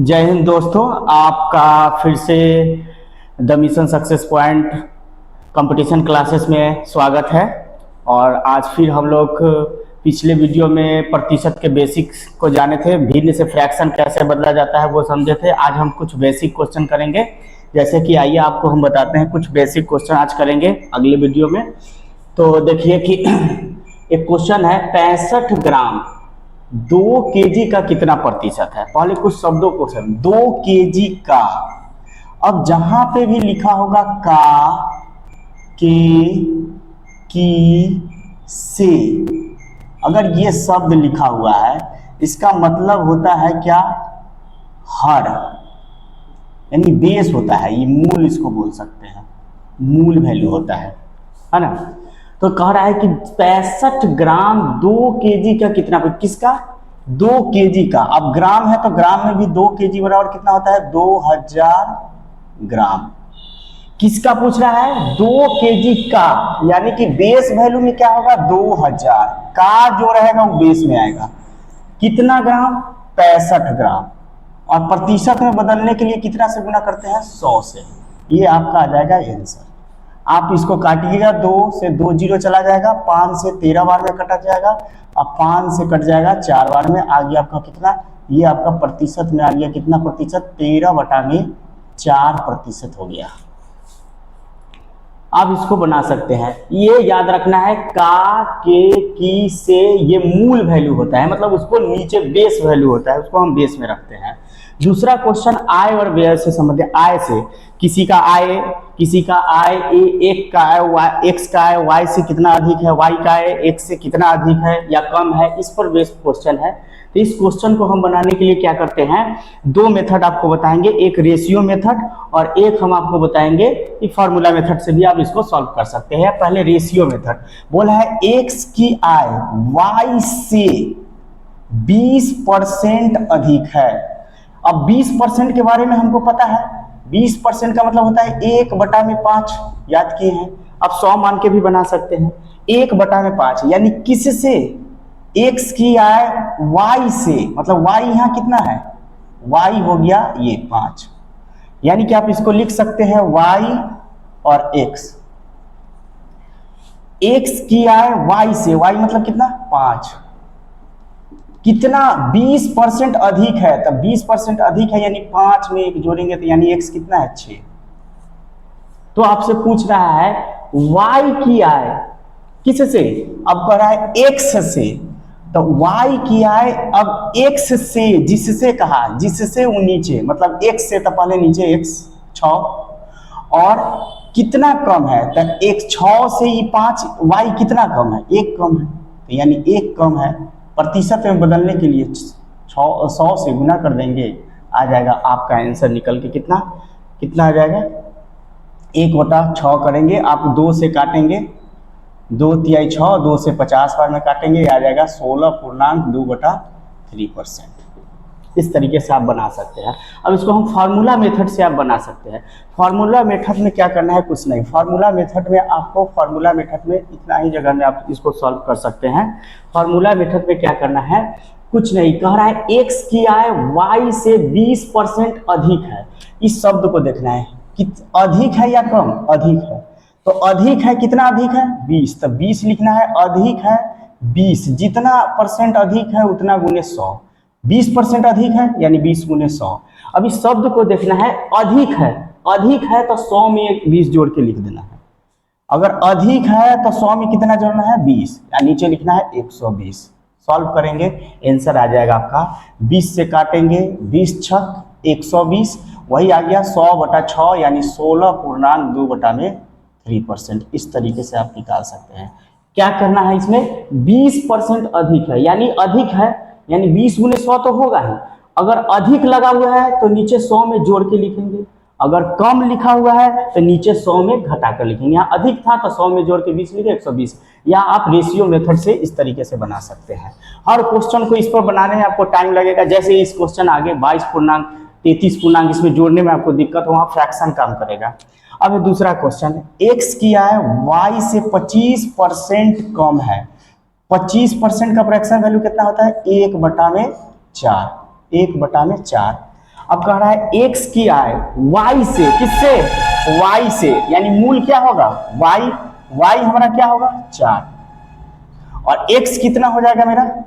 जय हिंद दोस्तों, आपका फिर से the mission success point competition classes में स्वागत है। और आज फिर हम लोग पिछले वीडियो में प्रतिशत के बेसिक्स को जाने थे, भिन्न से फ्रैक्शन कैसे बदला जाता है वो समझे थे। आज हम कुछ बेसिक क्वेश्चन करेंगे, जैसे कि आइए आपको हम बताते हैं कुछ बेसिक क्वेश्चन आज करेंगे अगले वीडियो में। तो देखिए कि एक क्वेश्चन है 65 ग्राम 2 केजी का कितना प्रतिशत है। पहले कुछ शब्दों को समझ, 2 केजी का। अब जहां पे भी लिखा होगा का, के, की, से, अगर ये शब्द लिखा हुआ है इसका मतलब होता है क्या, हर, यानी बेस होता है, ये मूल इसको बोल सकते हैं, मूल वैल्यू होता है ना। तो कह रहा है कि 65 ग्राम 2 केजी का कितना, किसका, 2 केजी का। अब ग्राम है तो ग्राम में भी 2 केजी बराबर कितना होता है, 2000 ग्राम। किसका पूछ रहा है, 2 केजी का, यानी कि बेस वैल्यू में क्या होगा, 2000 का जो रहेगा वो बेस में आएगा। कितना ग्राम, 65 ग्राम। और प्रतिशत में बदलने के लिए कितना से गुना करते हैं, 100 से। ये आपका आ जाएगा आंसर। आप इसको काटिएगा, 2 से 2 जीरो चला जाएगा, 5 से 13 बार में कटा जाएगा, अब 5 से कट जाएगा 4 बार में। आ गया आपका कितना, ये आपका प्रतिशत में आ गया कितना प्रतिशत, 13/4% हो गया। आप इसको बना सकते हैं। ये याद रखना है, का, के, की, से, ये मूल वैल्यू होता है, मतलब उसको नीचे बेस वैल्यू होता है, उसको हम बेस में रखते हैं। दूसरा क्वेश्चन आय और व्यय से संबंधित। आय से किसी का आय एक का आय, एक्स का आय वाई से कितना अधिक है, वाई का आय एक्स से कितना अधिक है या कम है, इस पर बेस्ड क्वेश्चन है। तो इस क्वेश्चन को हम बनाने के लिए क्या करते हैं, 2 मेथड आपको बताएंगे, एक रेशियो मेथड और एक हम आपको बताएंगे कि फॉर्मूला मेथड से भी आप इसको सॉल्व कर सकते हैं। पहले रेशियो मेथड। बोला है एक्स की आय वाई से 20% अधिक है। अब 20% के बारे में हमको पता है, 20% का मतलब होता है 1/5, याद किए हैं। अब 100 मान के भी बना सकते हैं, 1/5 यानी किससे, x की आय y से, मतलब y यहाँ कितना है, y हो गया ये 5, यानी कि आप इसको लिख सकते हैं y और x की आय y से, y मतलब कितना 5, कितना 20% अधिक है, तब 20% अधिक है यानी 5 में 1 जोड़ेंगे तो यानी x कितना है 6। तो आपसे पूछ रहा है y की आय किससे, अब कह रहा है x से, तो y की आय अब x से, जिससे कहा, जिससे वो नीचे, मतलब x से तो पहले नीचे x 6 और कितना कम है, तो x 6 से ही 5, y कितना कम है, 1 कम है, तो यानी 1 कम है। प्रतिशत में बदलने के लिए 100 से गुना कर देंगे, आ जाएगा आपका आंसर निकल के कितना आ जाएगा, 1/6 करेंगे, आप 2 से काटेंगे, 2 तिहाई 6, 2 से 50 बार में काटेंगे, आ जाएगा 16.2/3%। इस तरीके से आप बना सकते हैं। अब इसको हम फार्मूला मेथड से आप बना सकते हैं। फार्मूला मेथड में क्या करना है, कुछ नहीं। फार्मूला मेथड में आपको, फार्मूला मेथड में इतना ही जगह में आप इसको सॉल्व कर सकते हैं। फार्मूला मेथड में क्या करना है, कुछ नहीं। कह रहा है एक्स की आय वाई से 20% अधिक है। इस शब्द को देखना है कि अधिक है या कम, अधिक है, तो अधिक है, कितना अधिक है 20, तो 20 लिखना है, अधिक है 20, जितना परसेंट अधिक है उतना गुने 100, 20% अधिक है यानी 20 गुने 100। अब इस शब्द को देखना है, अधिक है तो 100 में 20 जोड़ के लिख देना है। अगर अधिक है तो 100 में कितना जोड़ना है 20, या नीचे लिखना है 120। सॉल्व करेंगे, आंसर आ जाएगा आपका, 20 से काटेंगे, 20 छक 120, वही आ गया 100/6 यानी 16.2/3%। इस तरीके से आप निकाल सकते हैं। क्या करना है इसमें, 20% अधिक है, यानी अधिक है यानी 20 गुने 100 तो होगा ही। अगर अधिक लगा हुआ है तो नीचे 100 में जोड़ के लिखेंगे, अगर कम लिखा हुआ है तो नीचे 100 में घटा कर लिखेंगे। यहाँ अधिक था तो 100 में जोड़ के 20 लिखे, 120। या आप रेशियो मेथड से इस तरीके से बना सकते हैं। हर क्वेश्चन को इस पर बनाने में आपको टाइम लगेगा। जैसे इस क्वेश्चन आगे 22 पूर्णांक 33 पूर्णांक, इसमें जोड़ने में आपको दिक्कत हो, वहाँ फ्रैक्शन काम करेगा। अब दूसरा क्वेश्चन, एक्स की आय वाई से 25% कम है। 25% का फ्रैक्शन वैल्यू कितना होता है, 1/4, 1/4। अब कह रहा है x की आय y से, किससे, y से, यानी मूल क्या होगा y हमारा क्या होगा 4, और x कितना हो जाएगा मेरा,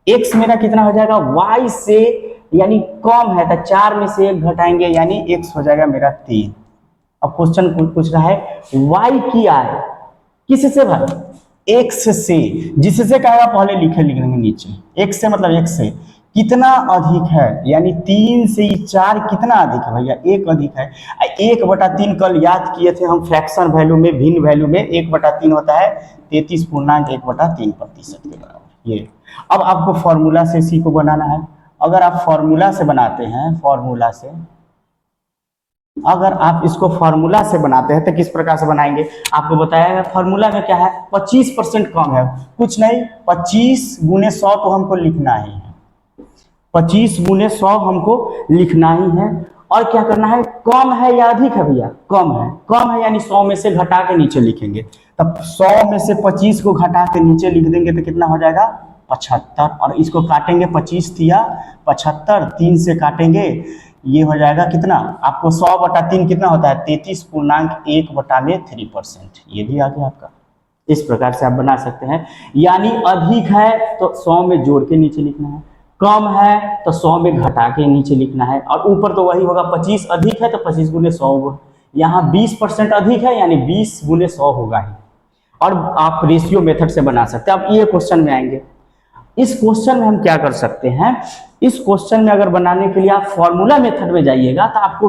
x मेरा कितना हो जाएगा y से, यानी कम है तो 4 में से 1 घटाएंगे यानी x हो जाएगा मेरा 3। अब क्वेश्चन पूछ रहा है y की आय किससे भाई, x से, जिससे कहेगा पहले लिखेंगे नीचे, x से मतलब x से कितना अधिक है, यानी 3 से 4 कितना अधिक है भैया, 1 अधिक है। 1/3 कल याद किए थे हम फ्रैक्शन वैल्यू में, भिन्न वैल्यू में 1/3 होता है 33.1/3% के बराबर। ये अब आपको फॉर्मूला से इसी को बनाना है। अगर आप फॉर्मूला से बनाते हैं, फॉर्मूला से अगर आप इसको फॉर्मूला से बनाते हैं तो किस प्रकार से बनाएंगे, आपको बताया फॉर्मूला में क्या है, 25% कम है, कुछ नहीं 25 गुने 100 तो हमको लिखना ही है, 25 गुने 100 हमको लिखना ही है। और क्या करना है, कम है या अधिक है भैया, कम है यानी 100 में से घटा के नीचे लिखेंगे। तब 100 में से 25 को घटा के नीचे लिख देंगे तो कितना हो जाएगा 75, और इसको काटेंगे 25 दिया 75, 3 से काटेंगे ये हो जाएगा कितना, आपको 100/3 कितना होता है 33.1/3%, ये भी आ गया आपका। इस प्रकार से आप बना सकते हैं, यानी अधिक है तो 100 में जोड़ के नीचे लिखना है, कम है तो 100 में घटा के नीचे लिखना है, और ऊपर तो वही होगा 25 अधिक है तो 25 गुने 100 होगा, यहाँ 20% अधिक है यानी 20 गुने 100 होगा ही। और आप रेशियो मेथड से बना सकते हैं। अब ये क्वेश्चन में आएंगे, इस क्वेश्चन में हम क्या कर सकते हैं, इस क्वेश्चन में अगर बनाने के लिए आप फॉर्मूला मेथड में जाइएगा तो आपको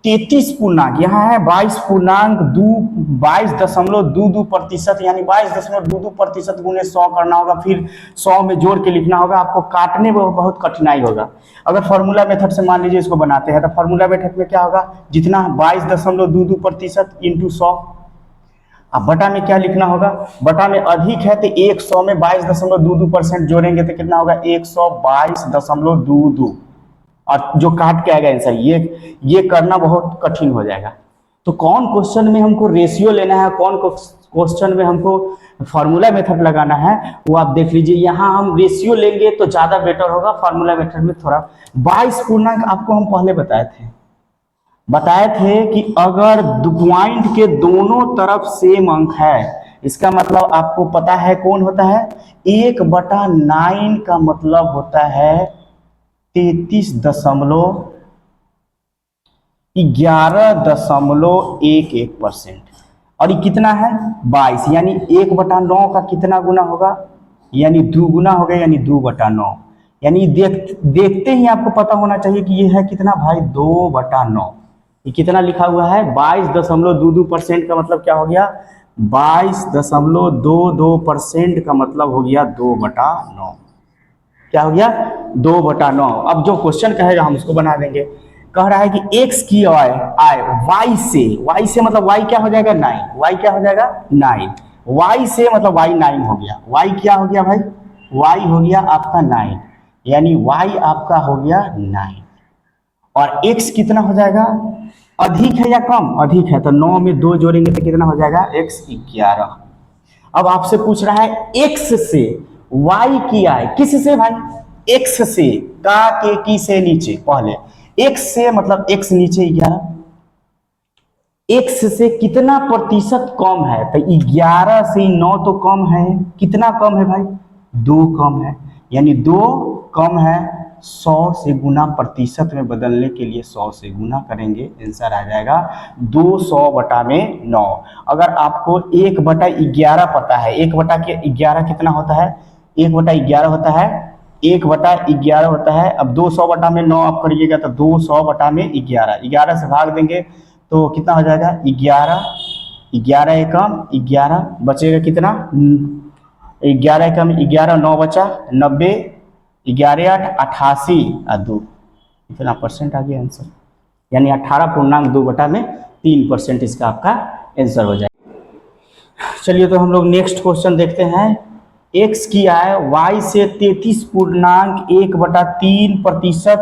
33 पूर्णांक, यहाँ है 22.22% यानी 22.22% गुने 100 करना होगा, फिर 100 में जोड़ के लिखना होगा, आपको काटने में बहुत कठिनाई होगा। अगर फॉर्मूला मेथड से मान लीजिए इसको बनाते हैं तो फॉर्मूला मेथड में क्या होगा, जितना 22.22% इंटू 100, अब बटा में क्या लिखना होगा, बटा में अधिक है तो 100 में 22.22% जोड़ेंगे तो कितना होगा 122.22, और जो काट के आएगा आंसर, ये करना बहुत कठिन हो जाएगा। तो कौन क्वेश्चन में हमको रेशियो लेना है, कौन क्वेश्चन में हमको फॉर्मूला मेथड लगाना है, वो आप देख लीजिए। यहाँ हम रेशियो लेंगे तो ज्यादा बेटर होगा, फॉर्मूला मेथड में थोड़ा। 22 पूर्णांक आपको हम पहले बताए थे कि अगर पॉइंट के दोनों तरफ सेम अंक है, इसका मतलब आपको पता है कौन होता है, 1/9 का मतलब होता है 33.11% और ये कितना है 22, यानी 1/9 का कितना गुना होगा, यानी 2 गुना हो गया, यानी 2/9, यानी देखते ही आपको पता होना चाहिए कि ये है कितना भाई 2/9। ये कितना लिखा हुआ है 22.22% का मतलब क्या हो गया 22.22% का मतलब हो गया 2/9, क्या हो गया 2/9। अब जो क्वेश्चन कहेगा हम उसको बना देंगे। कह रहा है कि x की आय y से मतलब y क्या हो जाएगा 9, y क्या हो जाएगा 9, y से मतलब y 9 हो गया, y क्या हो गया भाई, y हो गया आपका 9, यानी y आपका हो गया 9, और x कितना हो जाएगा, अधिक है या कम, अधिक है तो 9 में 2 जोड़ेंगे तो कितना हो जाएगा x 11। अब आपसे पूछ रहा है x से y की आय, किस से भाई, x से, का के की से नीचे, पहले x से मतलब x नीचे 11, x से कितना प्रतिशत कम है, तो 11 से 9 तो कम है, कितना कम है भाई 2 कम है, यानी 2 कम है, 100 से गुना प्रतिशत में बदलने के लिए 100 से गुना करेंगे, आंसर आ जाएगा 200/9। अगर आपको 1/11 पता है, 1/11 कितना होता है, 1/11 होता है, 1/11 होता है। अब 200/9 आप करिएगा तो 200/11, 11 से भाग देंगे तो कितना हो जाएगा 11 एकम 11, बचेगा कितना 11 एकम 11, 9 बचा 90, 11 8 88 और 2, इतना परसेंट आ गया आंसर, यानी 18.2/3% इसका आपका आंसर हो जाएगा। चलिए तो हम लोग नेक्स्ट क्वेश्चन देखते हैं। x की आय y से 33.1/3%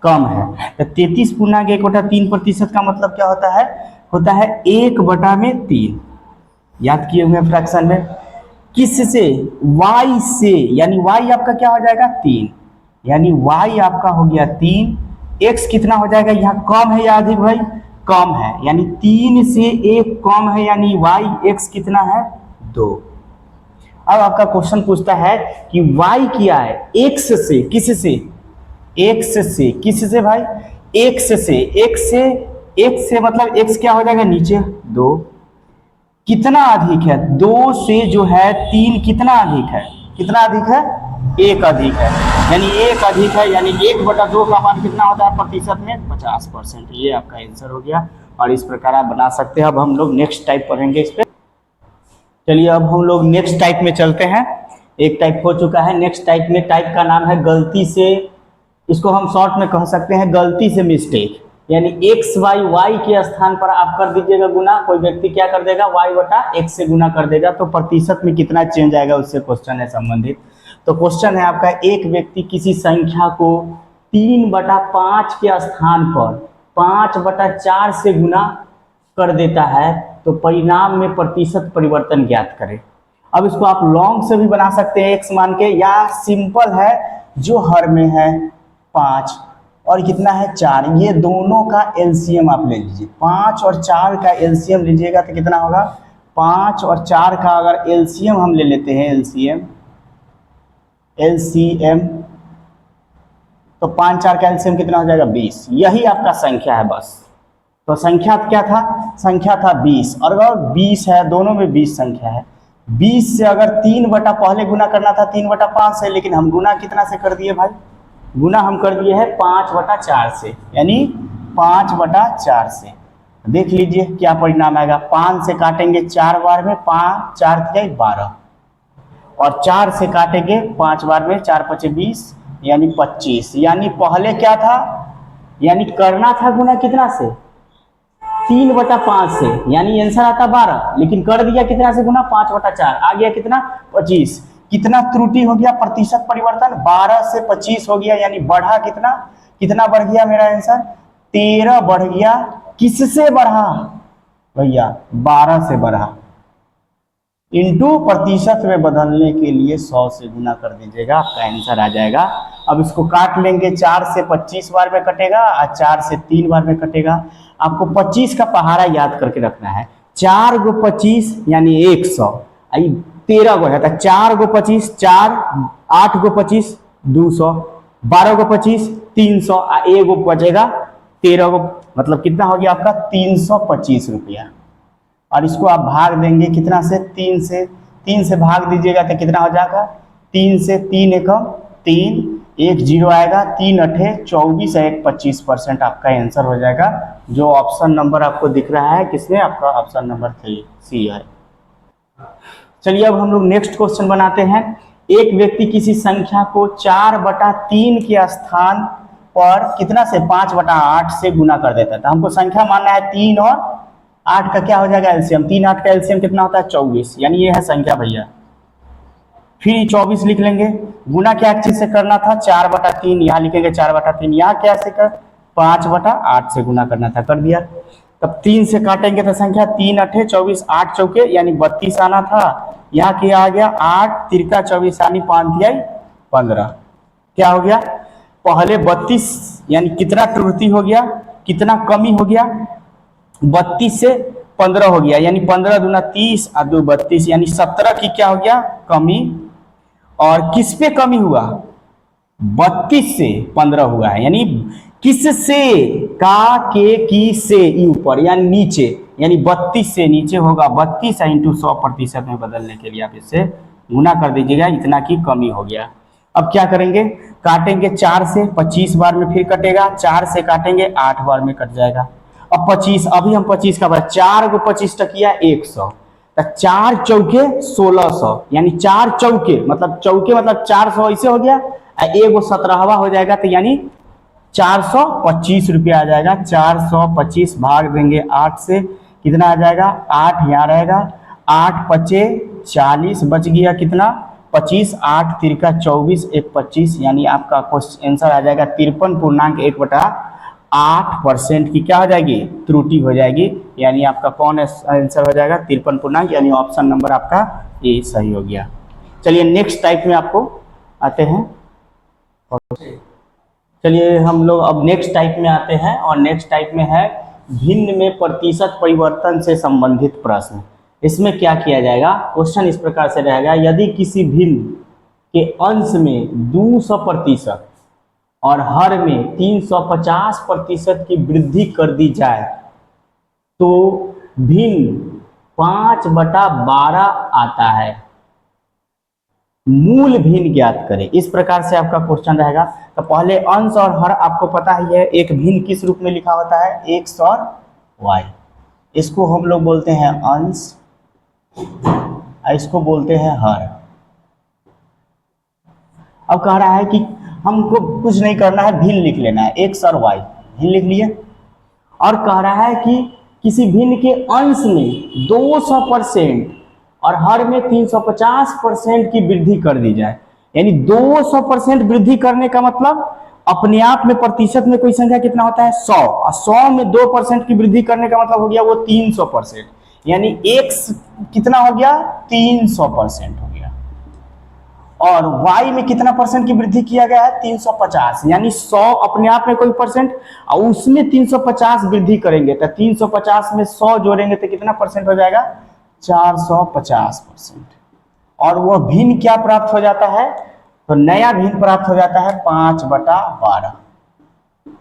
कम है, तो 33.1/3% का मतलब क्या होता है 1/3, याद किए हुए फ्रैक्शन में, किससे y से, यानी y आपका क्या हो जाएगा 3, यानी y आपका हो गया 3, x कितना हो जाएगा, यहाँ कम है या अधिक भाई, कम है, यानी 3 से 1 कम है, यानी y x कितना है 2। अब आपका क्वेश्चन पूछता है कि y क्या है, x से किससे, x से किससे भाई, x से मतलब x क्या हो जाएगा नीचे 2, कितना अधिक है 2 से जो है 3 कितना अधिक है, कितना अधिक है 1 अधिक है, यानी 1 अधिक है, यानी 1/2 का मान कितना होता है प्रतिशत में 50%। ये आपका आंसर हो गया और इस प्रकार आप बना सकते हैं। अब हम लोग नेक्स्ट टाइप पढ़ेंगे इस पे। चलिए अब हम लोग नेक्स्ट टाइप में चलते हैं। एक टाइप हो चुका है, नेक्स्ट टाइप में, टाइप का नाम है गलती से, इसको हम शॉर्ट में कह सकते हैं गलती से मिस्टेक, यानी x y के स्थान पर आप कर दीजिएगा गुना, कोई व्यक्ति क्या कर देगा y/x से गुना कर देगा, तो प्रतिशत में कितना चेंज आएगा उससे क्वेश्चन है संबंधित। तो क्वेश्चन है आपका, एक व्यक्ति किसी संख्या को 3/5 के स्थान पर 5/4 से गुना कर देता है, तो परिणाम में प्रतिशत परिवर्तन ज्ञात करें। अब इसको आप लॉन्ग से भी बना सकते हैं x मान के, या सिंपल है जो हर में है 5 और कितना है 4, ये दोनों का एलसीएम आप ले लीजिए। 5 और 4 का एलसीएम लीजिएगा तो कितना होगा, 5 और 4 का अगर एलसीएम हम ले लेते हैं, एलसीएम तो 5 4 का एलसीएम कितना हो जाएगा 20। यही आपका संख्या है बस। तो संख्या क्या था, संख्या था 20, और अगर 20 है, दोनों में 20 संख्या है, 20 से अगर 3 बटा पहले गुना करना था 3/5 से, लेकिन हम गुना कितना से कर दिए भाई, गुना हम कर दिए है 5/4 से, यानी 5/4 से। देख लीजिए क्या परिणाम आएगा, 5 से काटेंगे 4 बार में, 5 4 12, और 4 से काटेंगे 5 बार में, 4 5 20, यानी 25। यानी पहले क्या था, यानी करना था गुना कितना से 3/5 से, यानी आंसर आता 12, लेकिन कर दिया कितना से गुना 5/4, आ गया कितना 25। कितना त्रुटि हो गया, प्रतिशत परिवर्तन 12 से 25 हो गया, यानी बढ़ा कितना, कितना बढ़ गया मेरा आंसर 13 बढ़ गया। किससे बढ़ा भैया, 12 से बढ़ा, इनटू प्रतिशत में बदलने के लिए 100 से गुना कर दीजिएगा, आपका आंसर आ जाएगा। अब इसको काट लेंगे, 4 से 25 बार में कटेगा और 4 से 3 बार में कटेगा। आपको 25 का पहाड़ा याद करके रखना है, 4 गो 25 यानी 100, 13 गो है तो 4 गो 25 4, 8 गो 25 200, 12 गो 25 300, एक गो बचेगा 13 गो, मतलब कितना हो गया आपका 325 रुपया। और इसको आप भाग देंगे कितना से, 3 से भाग दीजिएगा तो कितना हो जाएगा, 3 से 3 एकम 3, 1 0 आएगा, 3 8 24 है, 25% आपका आंसर हो जाएगा, जो ऑप्शन नंबर आपको दिख रहा है किसमें, आपका ऑप्शन नंबर 3 सी है। चलिए अब हम लोग नेक्स्ट क्वेश्चन बनाते हैं। एक व्यक्ति किसी संख्या को 4/3 के स्थान पर कितना से 5/8 से गुना कर देता है। तो हमको संख्या मानना है 3 और 8 का क्या हो जाएगा एलसीएम, 3 8 का एलसीएम कितना होता है 24, यानी ये है संख्या भैया। फिर 24 लिख लेंगे, गुना क्या चीज से करना था 4/3, यहाँ लिखेंगे 4/3, यहाँ क्या से कर 5/8 से गुना करना था, कर दिया। तब 3 से काटेंगे तो संख्या 3 8 24, 8 चौके यानी 32 आना था, यहाँ क्या आ गया 8 तिरका 24 यानी 5 दिया 15, क्या हो गया पहले 32, यानी कितना त्रुटि हो गया, कितना कमी हो गया, 32 से 15 हो गया, यानी 15 दूना 30 और 2 32, यानी 17 की क्या हो गया कमी। और किस पे कमी हुआ, 32 से 15 हुआ है, यानी किस से, का के की से ऊपर यानी नीचे, यानी 32 से नीचे होगा 32 इंटू 100% में बदलने के लिए आप इससे गुना कर दीजिएगा, इतना की कमी हो गया। अब क्या करेंगे, काटेंगे 4 से 25 बार में फिर कटेगा, 4 से काटेंगे 8 बार में कट जाएगा। अब 25, अभी हम 25 का बार 4 को 25 टकिया 100, तो 4 चौके 1600, यानी 4 चौके मतलब 400 ऐसे हो गया, एक 17वां हो जाएगा, तो यानी 425 रुपया आ जाएगा। 425 भाग देंगे 8 से, कितना आ जाएगा 8 यहाँ रहेगा, 8 पचे 40 बच गया कितना 25, 8 तिरका 24 1 25, यानी आपका आंसर आ जाएगा 53.1/8% की क्या हो जाएगी त्रुटि हो जाएगी, यानी आपका कौन आंसर हो जाएगा 53, यानी ऑप्शन नंबर आपका ये सही हो गया। चलिए नेक्स्ट टाइप में आपको आते हैं। चलिए हम लोग अब नेक्स्ट टाइप में आते हैं, और नेक्स्ट टाइप में है भिन्न में प्रतिशत परिवर्तन से संबंधित प्रश्न। इसमें क्या किया जाएगा, क्वेश्चन इस प्रकार से रहेगा, यदि किसी भिन्न के अंश में 200% और हर में 350% की वृद्धि कर दी जाए तो भिन्न 5/12 आता है, मूल भिन्न ज्ञात करें। इस प्रकार से आपका क्वेश्चन रहेगा। तो पहले अंश और हर आपको पता ही है, एक भिन्न किस रूप में लिखा होता है, x और y। इसको हम लोग बोलते हैं अंश, इसको बोलते हैं हर। अब कह रहा है कि हमको कुछ नहीं करना है, भिन्न लिख लेना है, x और y भिन्न लिख लिए। और कह रहा है कि किसी भिन्न के अंश में 200% और हर में 350% की वृद्धि कर दी जाए। यानी 200% वृद्धि करने का मतलब अपने आप में प्रतिशत में कोई संख्या कितना होता है, 100, और 100 में 2% की वृद्धि करने का मतलब हो गया वो 300%। यानी x कितना हो गया, 300% हो गया। और y में कितना परसेंट की वृद्धि किया गया है, 350। यानी 100 अपने आप में कोई परसेंट, और उसमें 350 वृद्धि करेंगे तो 350 में 100 जोड़ेंगे तो कितना परसेंट हो जाएगा, 450%। और वह भिन्न क्या प्राप्त हो जाता है, तो नया भिन्न प्राप्त हो जाता है 5/12।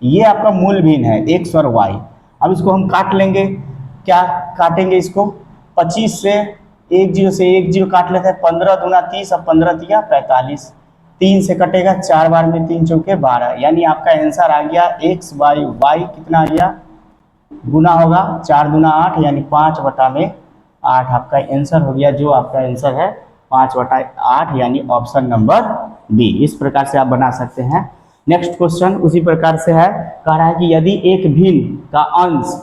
ये आपका मूल भिन्न है x और y। अब इसको हम काट लेंगे, क्या काटेंगे इसको, 25 से 1 0 से 1 0 काट लेते हैं, 15 दूना 30 और 15 दिया 45, 3 से कटेगा, 4 बार में 3 चौके 12। यानी आपका आंसर आ गया x y, y कितना आ गया, गुना होगा 4 दूना 8 यानी 5/8 आपका आंसर हो गया। जो आपका आंसर है 5/8 यानी ऑप्शन नंबर बी। इस प्रकार से आप बना सकते हैं। नेक्स्ट क्वेश्चन उसी प्रकार से है, कह रहा है कि यदि एक भिन्न का अंश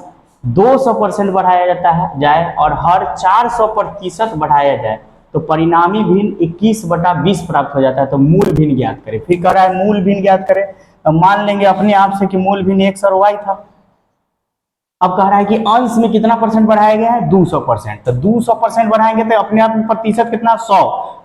200% बढ़ाया जाता है जाए और हर 400% बढ़ाया जाए तो परिणामी भिन्न 21/20 प्राप्त हो जाता है। तो मूल भिन्न ज्ञात करें। फिर कह रहा है मूल भिन्न ज्ञात करें, तो मान लेंगे अपने आप से कि मूल भिन्न x और y था। अब कह रहा है कि अंश में कितना परसेंट बढ़ाया गया है, 200%। तो 200% बढ़ाएंगे तो अपने आप में प्रतिशत कितना, 100।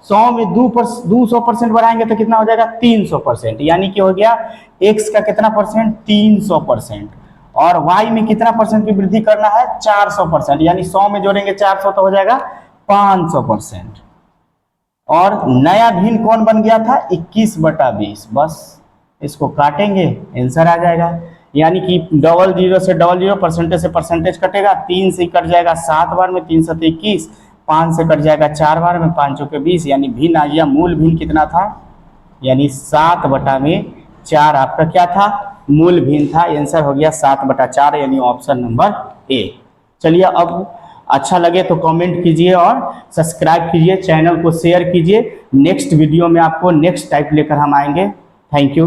100 में 200% बढ़ाएंगे तो कितना हो जाएगा, 300%। यानी कि हो गया x का कितना परसेंट, 300%। और y में कितना परसेंट की वृद्धि करना है, 400%। यानी 100 में जोड़ेंगे 400 तो हो जाएगा 500%। और नया भिन्न कौन बन गया था, 21/20। बस इसको काटेंगे, आंसर आ जाएगा। यानी कि 00 से 00, परसेंटेज से परसेंटेज कटेगा, 3 से कट जाएगा 7 बार में, 3 7 21, 5 से कट जाएगा 4 बार में, 5 चौके 20। यानी भिन्न आ गया, मूल भिन्न कितना था, यानी 7/4 आपका क्या था, मूल भिन्न था। आंसर हो गया 7/4 यानी ऑप्शन नंबर ए। चलिए अब अच्छा लगे तो कमेंट कीजिए और सब्सक्राइब कीजिए, चैनल को शेयर कीजिए। नेक्स्ट वीडियो में आपको नेक्स्ट टाइप लेकर हम आएंगे। Thank you.